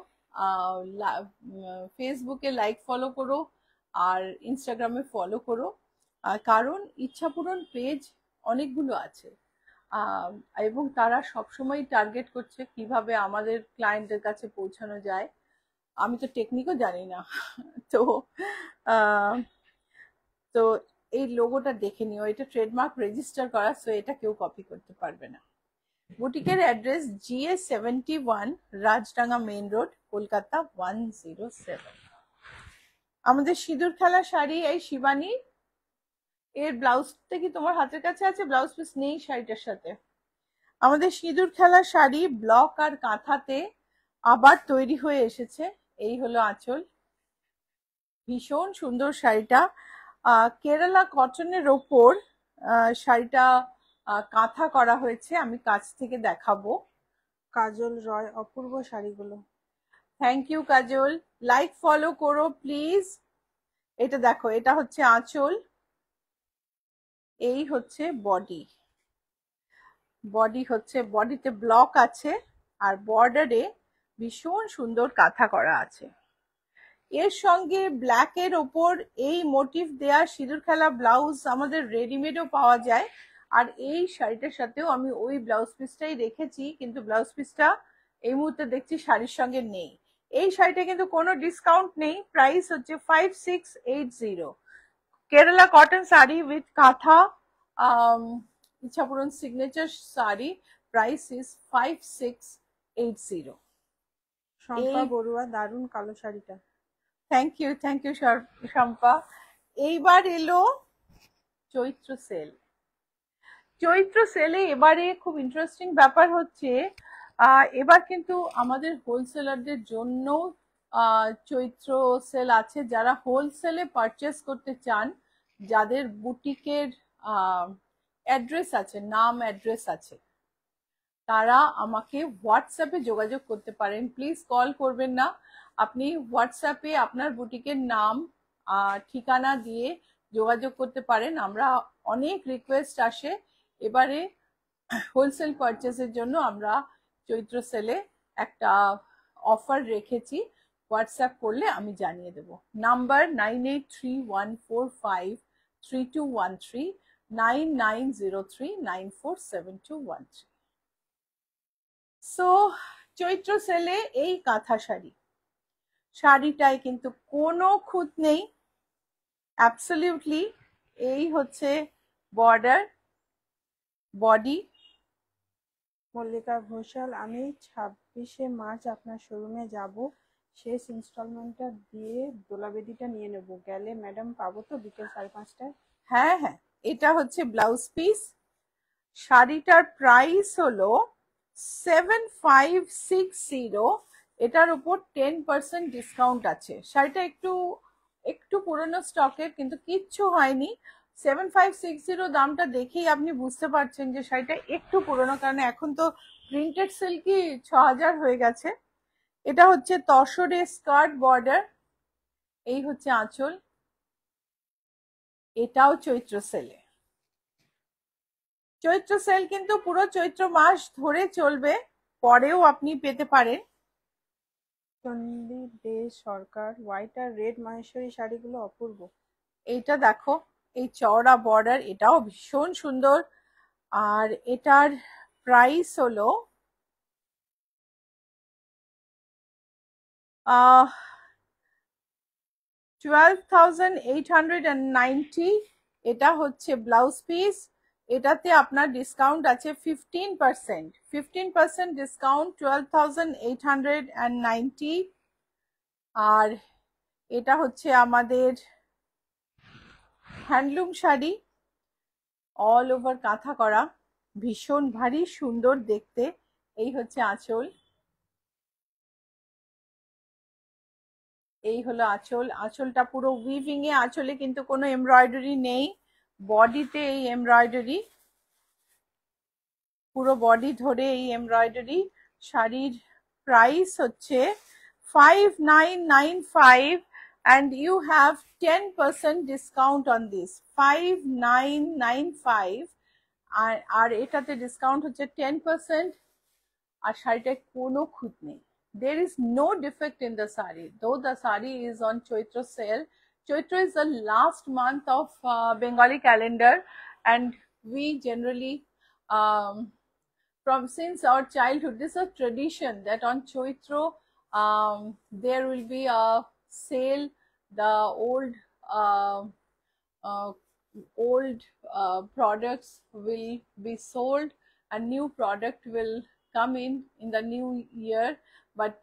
ফেসবুকে like follow করো, আর ইনস্টাগ্রামে follow করো। কারণ ইচ্ছাপূরণ পেজ অনেকগুলো আছে, এবং তারা সবসময় টার্গেট করছে কিভাবে আমাদের ক্লায়েন্টের কাছে পৌঁছানো যায়। আমি তো টেকনিকও জানি না। তো তো এই লোগোটা দেখে নিও, এটা ট্রেডমার্ক রেজিস্টার করা, সো এটা কেউ কপি করতে পারবে না। বুটিকের address GA71, Rajdanga main road, Kolkata 107। আমাদের সিঁদুর খেলা শাড়ি, এই শিবানী, এর ব্লাউজটা কি তোমার হাতের কাছে আছে? ব্লাউজ পিস নেই শাড়িটার সাথে। আমাদের সিঁদুর খেলা শাড়ি ব্লক আর কাঁথাতে আবার তৈরি হয়ে এসেছে। এই হলো আঁচল, ভীষণ সুন্দর শাড়িটা। কেরালা কটনের ওপর শাড়িটা কাঁথা করা হয়েছে, আমি কাছ থেকে দেখাবো। কাজল রয়, অপূর্ব শাড়িগুলো। Thank you Kajal, like follow করো প্লিজ। এটা দেখো, এটা হচ্ছে আঁচল, এই হচ্ছে বডি। বডি হচ্ছে, বডিতে ব্লক আছে আর বর্ডারে ভীষণ সুন্দর কাঁথা করা আছে। এর সঙ্গে ব্ল্যাকের ওপর এই মোটিভ দেয়া সিঁদুর খেলা ব্লাউজ আমাদের রেডিমেডও পাওয়া যায়। আর এই শাড়িটার সাথেও আমি ওই ব্লাউজ পিসটাই রেখেছি, কিন্তু ব্লাউজ পিসটা এই মুহূর্তে দেখছি শাড়ির সঙ্গে নেই। এই শাড়িটা কিন্তু কোনো ডিসকাউন্ট নেই, প্রাইস হচ্ছে 5680। Kerala cotton sari with kantha, Ichhapuran signature sari, price is 5680। Shampa Barua, দারুণ কালো শাড়িটা। Thank you Shampa. এইবার এলো চৈত্র সেল। চৈত্র সেলে এবারে খুব ইন্টারেস্টিং ব্যাপার হচ্ছে, এবার কিন্তু আমাদের হোলসেলারদের জন্য চৈত্র সেল আছে। যারা হোলসেলে পারচেস করতে চান, যাদের বুটিকের অ্যাড্রেস আছে, নাম অ্যাড্রেস আছে, তারা আমাকে হোয়াটসঅ্যাপে যোগাযোগ করতে পারেন। প্লিজ কল করবেন না, আপনি হোয়াটসঅ্যাপে আপনার বুটিকের নাম ঠিকানা দিয়ে যোগাযোগ করতে পারেন। আমরা অনেক রিকোয়েস্ট আসে, এবারে হোলসেল পারচেসের জন্য আমরা চৈত্র সেলে একটা অফার রেখেছি। হোয়াটসঅ্যাপ করলে আমি জানিয়ে দেব। নাম্বার 9831453213, 9903947213। সো চৈত্র সেলে এই কাঁথা শাড়ি, শাড়িটায় কিন্তু কোনো খুঁত নেই, অ্যাবসলিউটলি। এই হচ্ছে বর্ডার, বডি। মল্লিকা ঘোষাল, আমি 26শে মার্চ আপনার শোরুমে যাব, শেষ ইনস্টলমেন্টটা দিয়ে দোলাবেদিটা নিয়ে নেব। গেলে ম্যাডাম পাবো তো বিকেল 5:30টায়? হ্যাঁ হ্যাঁ, এটা হচ্ছে ব্লাউজ পিস। শাড়িটার প্রাইস হলো 7560। এটার উপর 10% ডিসকাউন্ট আছে। শাড়িটা একটু একটু পুরনো স্টকের, কিন্তু কিচ্ছু হয়নি। 7560 দামটা দেখেই আপনি বুঝতে পারছেন যে শাড়িটা একটু পুরনো, কারণ এখন তো প্রিন্টেড সিল্কই 6000 হয়ে গেছে। এটা হচ্ছে তসরে স্কার্ট বর্ডার, এই হচ্ছে আঁচল। এটাও চৈত্র সেলে। চৈত্র সেল কিন্তু পুরো চৈত্র মাস ধরে চলবে, পরেও আপনি পেতে পারেন। চন্ডী দে সরকার, হোয়াইট আর রেড মাহেশ্বরী শাড়িগুলো অপূর্ব। এইটা দেখো, এই চওড়া বর্ডার, এটাও ভীষণ সুন্দর। আর এটার প্রাইস হলো 12,890। এটা হচ্ছে ব্লাউজ পিস। এটাতে আপনার ডিসকাউন্ট আছে 15%। 15% ডিসকাউন্ট, 12,890। আর এটা হচ্ছে আমাদের হ্যান্ডলুম শাড়ি, অল ওভার কাঁথা করা, ভীষণ ভারী সুন্দর দেখতে। এই হচ্ছে আঁচল, এই হলো আঁচল। আঁচলটা পুরো উইভিং এ, আঁচলে কিন্তু কোনো এমব্রয়ডারি নেই, বডিতে এই এমব্রয়ডারি, পুরো বডি ধরে এই এমব্রয়ডারি। শাড়ির প্রাইস হচ্ছে 5995 and you have 10% discount on this, 5995। আর এটাতে ডিসকাউন্ট হচ্ছে 10%। আর শাড়িটায় কোনো খুঁত নেই। There is no defect in the sari, though the sari is on Chaitra sale. Chaitra is the last month of Bengali calendar, and we generally, from since our childhood, this is a tradition that on Chaitra there will be a sale. The uh, uh, old products will be sold, a new product will come in the new year. But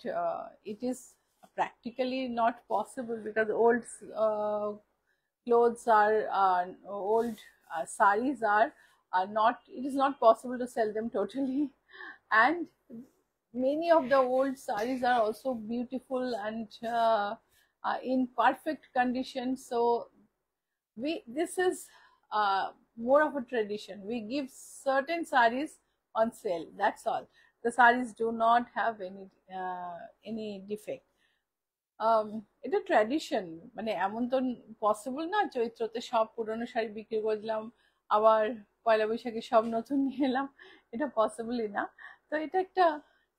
it is practically not possible, because old clothes are old saris are not, it is not possible to sell them totally. And many of the old saris are also beautiful and in perfect condition. So this is more of a tradition. We give certain saris on sale, that's all. the sarees do not have any defect. এটা tradition, মানে এমন তো possible না চৈত্রতে সব পুরনো শাড়ি বিক্রি করে দিলাম আবার পয়লা বৈশাখে সব নতুন নিয়ে এলাম, এটা পসিবলই না। তো এটা একটা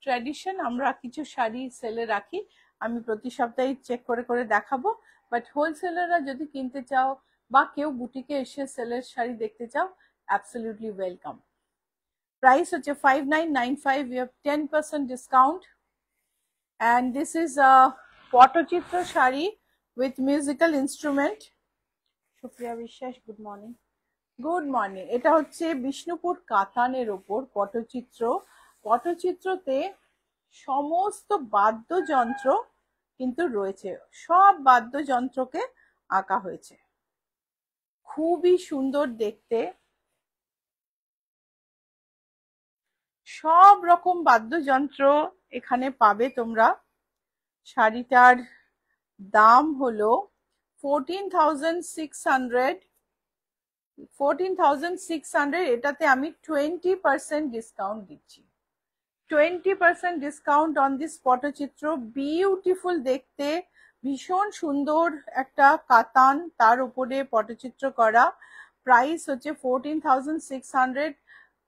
ট্র্যাডিশন, আমরা কিছু শাড়ি সেলে রাখি, আমি প্রতি সপ্তাহে চেক করে করে দেখাবো। বাট হোলসেলাররা যদি কিনতে চাও বা কেউ বুটিকে এসে সেলের শাড়ি দেখতে চাও, অ্যাবসলিউটলি ওয়েলকাম। প্রাইস হচ্ছে 5995, you have 10% discount. and this is a Patachitra sari with musical instrument. Supriya Biswas, good morning. Good morning. এটা হচ্ছে বিষ্ণুপুর কাতানের ওপর পটচিত্র। পটচিত্রতে সমস্ত বাদ্যযন্ত্র কিন্তু রয়েছে, সব বাদ্যযন্ত্রকে আঁকা হয়েছে, খুবই সুন্দর দেখতে। সব রকম বাদ্যযন্ত্র এখানে পাবে তোমরা। শাড়িটার দাম হলো 14,600। এটাতে আমি 20% ডিসকাউন্ট দিচ্ছি। 20% discount on this patachitra. Beautiful দেখতে, ভীষণ সুন্দর একটা কাতান, তার উপরে পটচিত্র করা। প্রাইস হচ্ছে 14,600,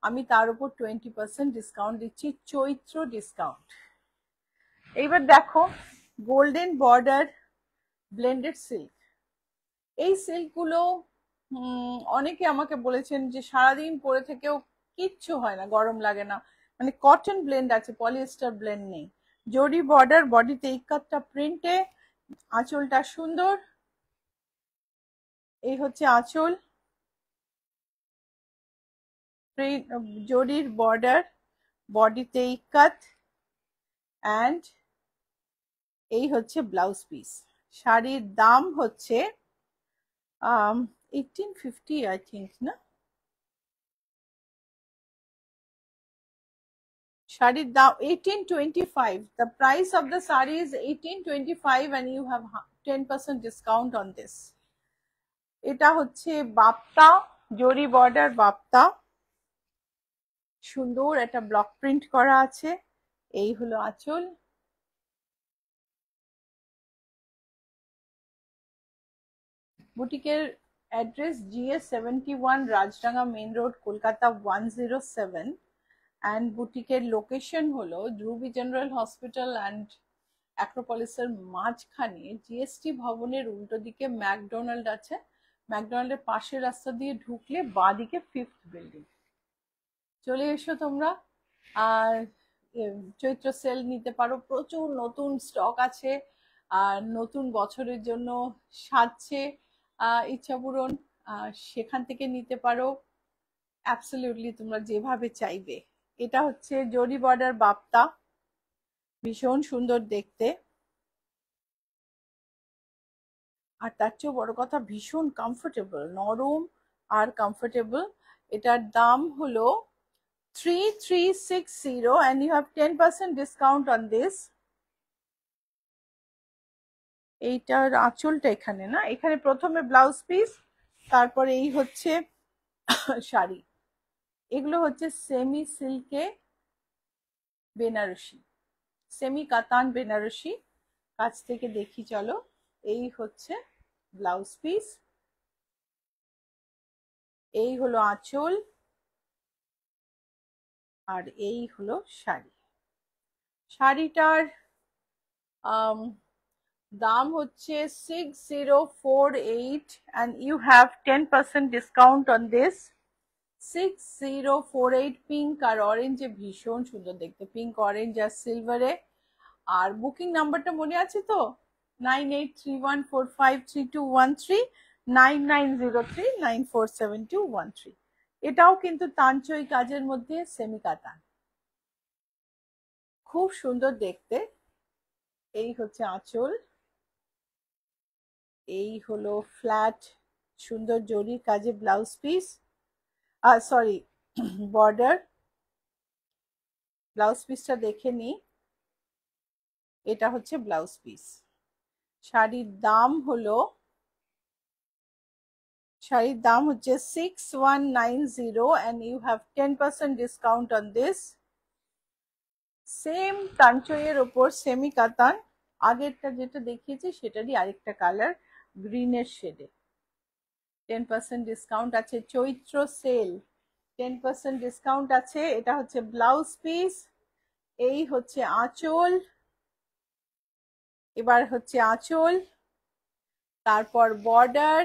আমি তার উপর 20% ডিসকাউন্ট দিচ্ছি, চৈত্র ডিসকাউন্ট। এইবার দেখো গোল্ডেন বর্ডার ব্লেন্ডেড সিল্ক। এই সিল্কগুলো অনেকে আমাকে বলেছেন যে সারাদিন পরে থেকেও কিচ্ছু হয় না, গরম লাগে না, মানে কটন ব্লেন্ড আছে, পলিয়েস্টার ব্লেন্ড নেই। জরি বর্ডার, বডিতে ইক্কাতটা প্রিন্টে, আঁচলটা সুন্দর। এই হচ্ছে আঁচল, জরির বর্ডার, বডিতে ইক্কাত, অ্যান্ড এই হচ্ছে ব্লাউজ পিস। শাড়ির দাম হচ্ছে 1850 I think, না? শাড়ির দাম 1825. The price of the saree is 1825 and you have 10% discount on this. এটা হচ্ছে বাপ্তা, জরি বর্ডার বাপ্তা, সুন্দর একটা ব্লক প্রিন্ট করা আছে। এই হলো আঁচল। বুটিকের address GS71, Rajdanga main road, Kolkata 107। And বুটিকের লোকেশন হলো ধ্রুবী জেনারেল হসপিটাল অ্যান্ড অ্যাক্রোপলিসের মাঝখানে, জিএসটি ভবনের উল্টো দিকে ম্যাকডোনাল্ড আছে, ম্যাকডোনাল্ডের পাশের রাস্তা দিয়ে ঢুকলে বাঁ দিকে 5th বিল্ডিং। চলে এসো তোমরা, আর চৈত্র সেল নিতে পারো, প্রচুর নতুন স্টক আছে, আর নতুন বছরের জন্য সাজছে, ইচ্ছা পূরণ, সেখান থেকে নিতে পারো অ্যাবসলিউটলি তোমরা যেভাবে চাইবে। এটা হচ্ছে জরি বর্ডার বাপ্তা, ভীষণ সুন্দর দেখতে, আর তার চেয়েও বড় কথা ভীষণ কমফোর্টেবল, নরম আর কমফোর্টেবল। এটার দাম হলো 3360 and you have 10% discount on this. এইটার আঁচলটা এখানে না, এখানে প্রথমে ব্লাউজ পিস, তারপরে এই হচ্ছে শাড়ি। এগুলো হচ্ছে সেমি সিল্কে বেনারসি, সেমি কাতান বেনারসি। কাছ থেকে দেখি চলো। এই হচ্ছে ব্লাউজ পিস, এই হলো আঁচল, আর এই হলো শাড়ি। শাড়িটার দাম হচ্ছে 6048 and you have 10% discount on this. 6048, pink আর অরেঞ্জে ভীষণ সুন্দর দেখতে, পিঙ্ক অরেঞ্জ আর সিলভারে। আর বুকিং নাম্বারটা মনে আছে তো, 9831453213, 9903947213। এটাও কিন্তু তানচই কাজের মধ্যে সেমি কাতান, খুব সুন্দর দেখতে। এই হচ্ছে আঁচল, এই হলো ফ্ল্যাট সুন্দর জরির কাজে blouse piece, sorry border. Blouse পিসটা দেখে নি, এটা হচ্ছে ব্লাউজ পিস। শাড়ির দাম হচ্ছে 6190 and you have 10% discount on this. Same কাঞ্চয়ের ওপর সেমি কাতান, আগেরটা যেটা দেখিয়েছি সেটারই আরেকটা কালার গ্রিনের শেডে। 10% ডিসকাউন্ট আছে, চৈত্র সেল, 10% ডিসকাউন্ট আছে। এটা হচ্ছে ব্লাউজ পিস, এই হচ্ছে আঁচল, এবার হচ্ছে আঁচল, তারপর বর্ডার,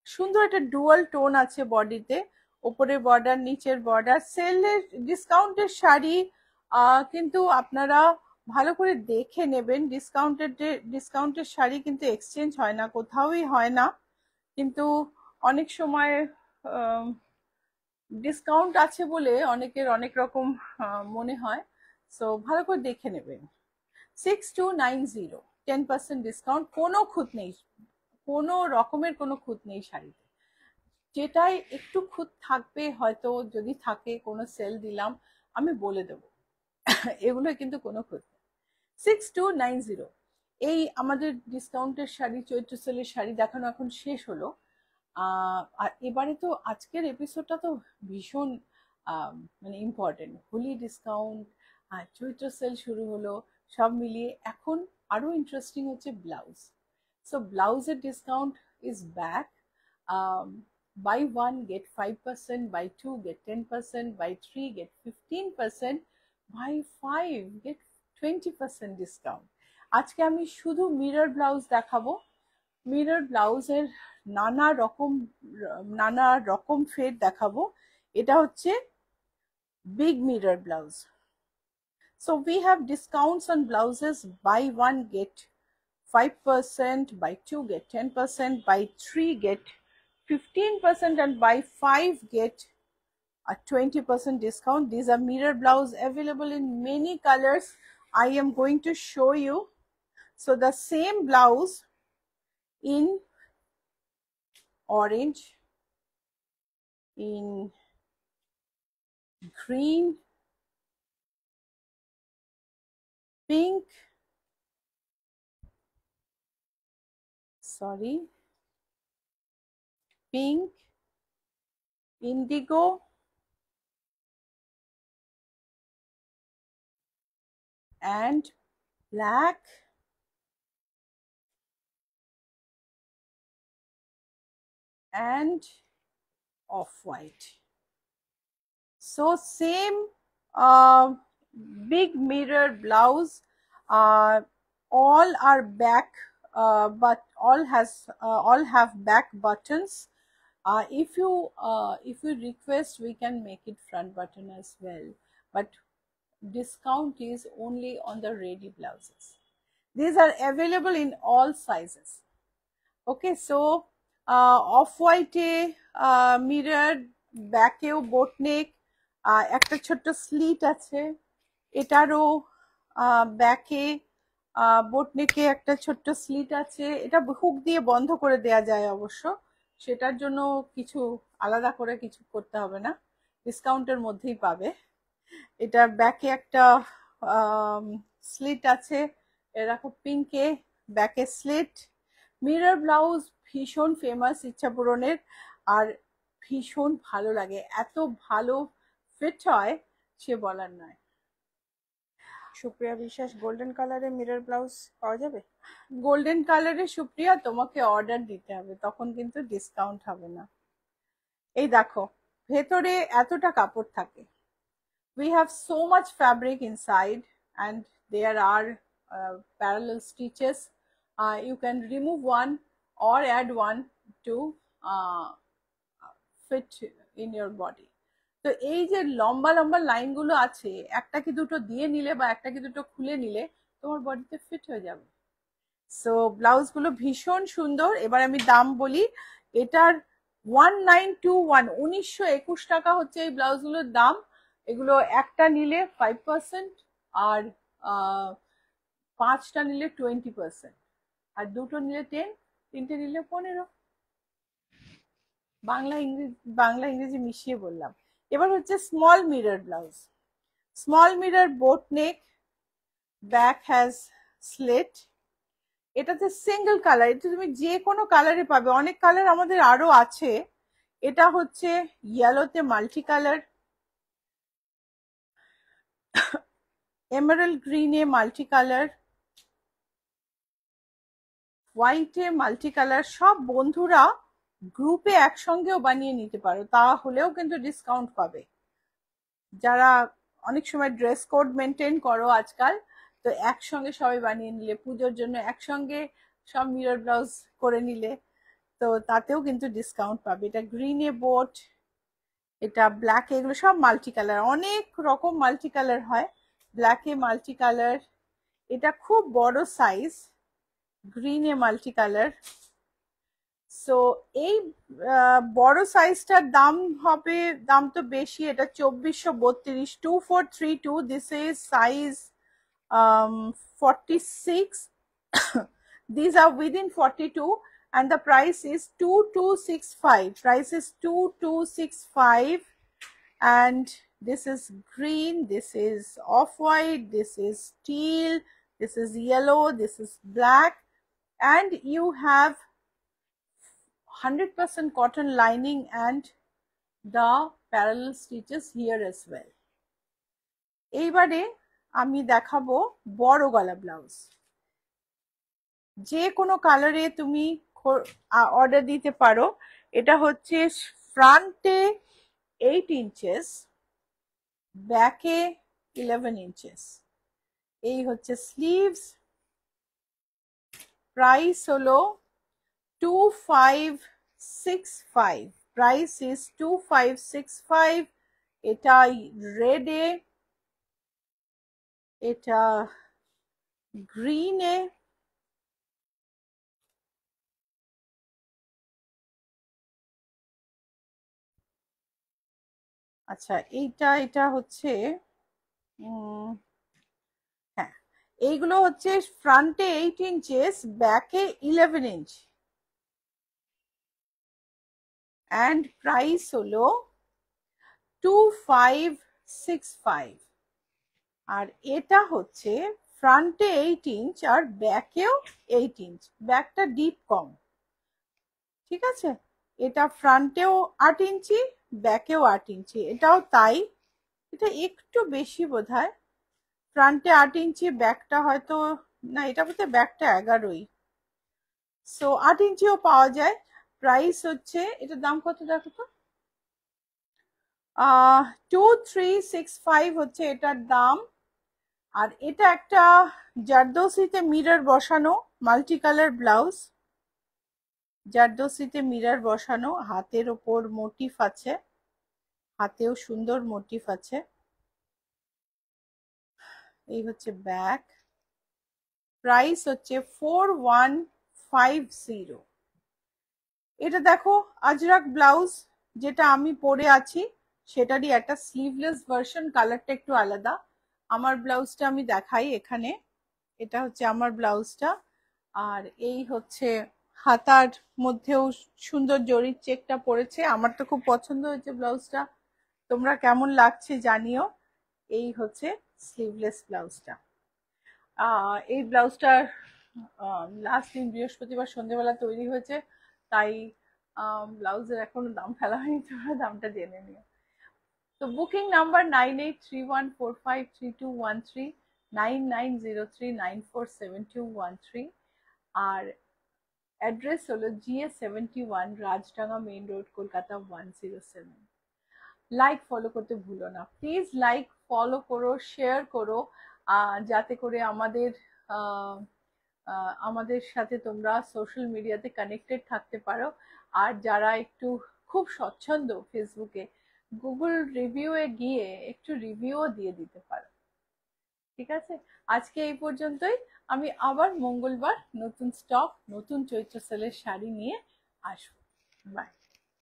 সুন্দর একটা ডুয়াল টোন আছে বডিতে, ওপরে বর্ডার নিচের বর্ডার। সেলের ডিসকাউন্টের শাড়ি কিন্তু আপনারা ভালো করে দেখে নেবেন। ডিসকাউন্টের শাড়ি কিন্তু এক্সচেঞ্জ হয় না, কোথাওই হয় না, কিন্তু অনেক সময় ডিসকাউন্ট আছে বলে অনেকের অনেক রকম মনে হয়, সো ভালো করে দেখে নেবেন। 6290, 10% ডিসকাউন্ট, কোনো খুঁত নেই, কোনো রকমের কোনো খুঁত নেই শাড়িতে। যেটাই একটু খুঁত থাকবে হয়তো, যদি থাকে কোনো সেল দিলাম আমি বলে দেবো, এগুলো কিন্তু কোনো খুঁত নেই। 6290, এই আমাদের ডিসকাউন্টের শাড়ি, চৈত্র সেলের শাড়ি দেখানো এখন শেষ হলো। আর এবারে তো আজকের এপিসোডটা তো ভীষণ মানে ইম্পর্টেন্ট, হোলি ডিসকাউন্ট আর চৈত্র সেল শুরু হলো, সব মিলিয়ে এখন আরো ইন্টারেস্টিং হচ্ছে ব্লাউজ। সো ব্লাউজের discount is back. Buy one get 5%, buy two get 10%, buy three get 15%, buy five get 20% discount. আজকে আমি শুধু মিরর ব্লাউজ দেখাবো। মিরর ব্লাউজের নানা রকম ফেড দেখাবো। এটা হচ্ছে big mirror blouse. So we have discounts on blouses, buy one get 5%, buy two get 10%, buy three get 15%, and buy five get a 20% discount. These are mirror blouse available in many colors. I am going to show you. So the same blouse in orange, in green, pink, pink, indigo, and black, and off-white. So same big mirror blouse, all are back, but all have back buttons. If you request, we can make it front button as well, but discount is only on the ready blouses. These are available in all sizes. Okay, so off-white mirror, ব্যাকেও boat neck, একটা ছোট্ট slit আছে, এটারও ব্যাকে boat নেকে একটা ছোট্ট slit আছে। এটা হুক দিয়ে বন্ধ করে দেয়া যায় অবশ্য, সেটার জন্য কিছু আলাদা করে কিছু করতে হবে না, ডিসকাউন্টের মধ্যেই পাবে। এটা ব্যাকে একটা স্লিট আছে, এরকম পিঙ্কে ব্যাকে স্লিট। মিরর ব্লাউজ ভীষণ ফেমাস ইচ্ছাপূরণের, আর ভীষণ ভালো লাগে, এত ভালো ফিট হয় সে বলার নয়। সুপ্রিয়া বিশ্বাস, গোল্ডেন কালারের মিরর ব্লাউজ পাওয়া যাবে? গোল্ডেন কালারে সুপ্রিয়া তোমাকে অর্ডার দিতে হবে, তখন কিন্তু ডিসকাউন্ট হবে না। এই দেখো, ভেতরে এতটা কাপড় থাকে, we have so much fabric inside, and there are parallel stitches. You can remove one or add one to fit in your body. তো এই যে লম্বা লম্বা লাইনগুলো আছে, একটা কি দুটো দিয়ে নিলে বা একটা কি দুটো খুলে নিলে তোমার বডিতে ফিট হয়ে যাবে। সো ব্লাউজগুলো ভীষণ সুন্দর। এবার আমি দাম বলি, এটার 1921, 1921 টাকা হচ্ছে এই ব্লাউজগুলোর দাম। এগুলো একটা নিলে 5%, আর পাঁচটা নিলে 20%, আর দুটো নিলে 10, তিনটে নিলে 15। বাংলা ইংরেজি মিশিয়ে বললাম। এবার হচ্ছে small mirror blouse, small mirror boat neck, back has slit. এটাতে সিঙ্গেল কালার, এটা তুমি যে কোনো কালারে পাবে, অনেক কালার আমাদের আরো আছে। এটা হচ্ছে ইয়েলোতে মাল্টি কালার, এমারাল্ড গ্রিনে মাল্টি কালার, হোয়াইটে মাল্টি কালার, সব বন্ধুরা গ্রুপে একসঙ্গেও বানিয়ে নিতে পারো, তাহলেও কিন্তু ডিসকাউন্ট পাবে। যারা অনেক সময় ড্রেস কোড মেনটেন করো আজকাল, তো একসঙ্গে সবাই বানিয়ে নিলে, পুজোর জন্য একসঙ্গে সব মিরর ব্লাউজ করে নিলে, তো তাতেও কিন্তু ডিসকাউন্ট পাবে। এটা গ্রিনে বোট, এটা ব্ল্যাকে, এগুলো সব মাল্টি কালার, অনেক রকম মাল্টি কালার হয়। ব্ল্যাকে মাল্টি কালার, এটা খুব বড় সাইজ, গ্রিনে মাল্টি কালার। সো এই বড় সাইজটার দাম হবে, দাম তো বেশি, এটা 2432, 2432। This is size 46, these are within 42, and the price is 2265. Price is 2265, and this is green, this is off-white, this is teal, this is yellow, this is black, and you have 100% cotton lining and the parallel stitches here as well. এইবারে আমি দেখাবো বড় গলা blouse. যে কোনো কালারে তুমি order দিতে পারো। এটা হচ্ছে ফ্রন্টে 8 ইঞ্চেস, ব্যাকে 11 ইঞ্চেস। এই হচ্ছে স্লিভস। প্রাইস হলো 2565। Price is 2565। এটা রেডে, এটা গ্রিনে, আচ্ছা এটা হচ্ছে হ্যাঁ, এইগুলো হচ্ছে ফ্রন্টে 8 ইঞ্চেস, ব্যাকে 11 ইঞ্চ, অ্যান্ড প্রাইস হলো 2565। আর এটা হচ্ছে ফ্রন্টে 8 ইঞ্চ আর ব্যাকেও 8 ইঞ্চ, ব্যাকটা ডিপ কম, ঠিক আছে। এটা ফ্রন্টেও 8 ইঞ্চি, ব্যাকেও 8 ইঞ্চি, এটাও তাই। এটা একটু বেশি বোধহয়, ফ্রন্টে 8 ইঞ্চি, ব্যাকটা হয়তো না, এটা বোধহয় ব্যাকটা 11ই। সো 8 ইঞ্চিও পাওয়া যায়। প্রাইস হচ্ছে, এটার দাম কত দেখো তো, 2365 হচ্ছে এটার দাম। আর এটা একটা জারদোসিতে মিরর বসানো মাল্টি কালার ব্লাউজ, জারদোসিতে মিরর বসানো, হাতের ওপর মোটিফ আছে, হাতেও সুন্দর মোটিফ আছে। এই হচ্ছে ব্যাক। প্রাইস হচ্ছে 4150। এটা দেখো আজরাক ব্লাউজ, যেটা আমি পরে আছি সেটারই একটা স্লিভলেস ভার্সন, কালারটা একটু আলাদা। আমার ব্লাউজটা আমি দেখাই এখানে, এটা হচ্ছে আমার ব্লাউজটা। আর এই হচ্ছে হাতার মধ্যেও সুন্দর জরির চেকটা পড়েছে, আমার তো খুব পছন্দ হয়েছে ব্লাউজটা, তোমরা কেমন লাগছে জানিও। এই হচ্ছে স্লিভলেস ব্লাউজটা। এই ব্লাউজটার লাস্ট দিন বৃহস্পতিবার সন্ধ্যেবেলা তৈরি হয়েছে, তাই ব্লাউজের এখনো দাম ফেলা হয়নি, তোমরা দামটা জেনে নিও। তো বুকিং নাম্বার 9831453213, 9903947213, আর অ্যাড্রেস হলো GA71, Rajdanga main road, Kolkata 107। Like follow করতে ভুলো না প্লিজ, লাইক ফলো করো, শেয়ার করো, যাতে করে আমাদের সাথে তোমরা সোশ্যাল মিডিয়াতে কানেক্টেড থাকতে পারো। আর যারা একটু খুব স্বচ্ছন্দ ফেসবুকে, গুগল রিভিউয়ে গিয়ে একটু রিভিউও দিয়ে দিতে পারো, ঠিক আছে। আজকে এই পর্যন্তই, আমি আবার মঙ্গলবার নতুন স্টক, নতুন চৈত্র সেলের শাড়ি নিয়ে আসবো। বাই।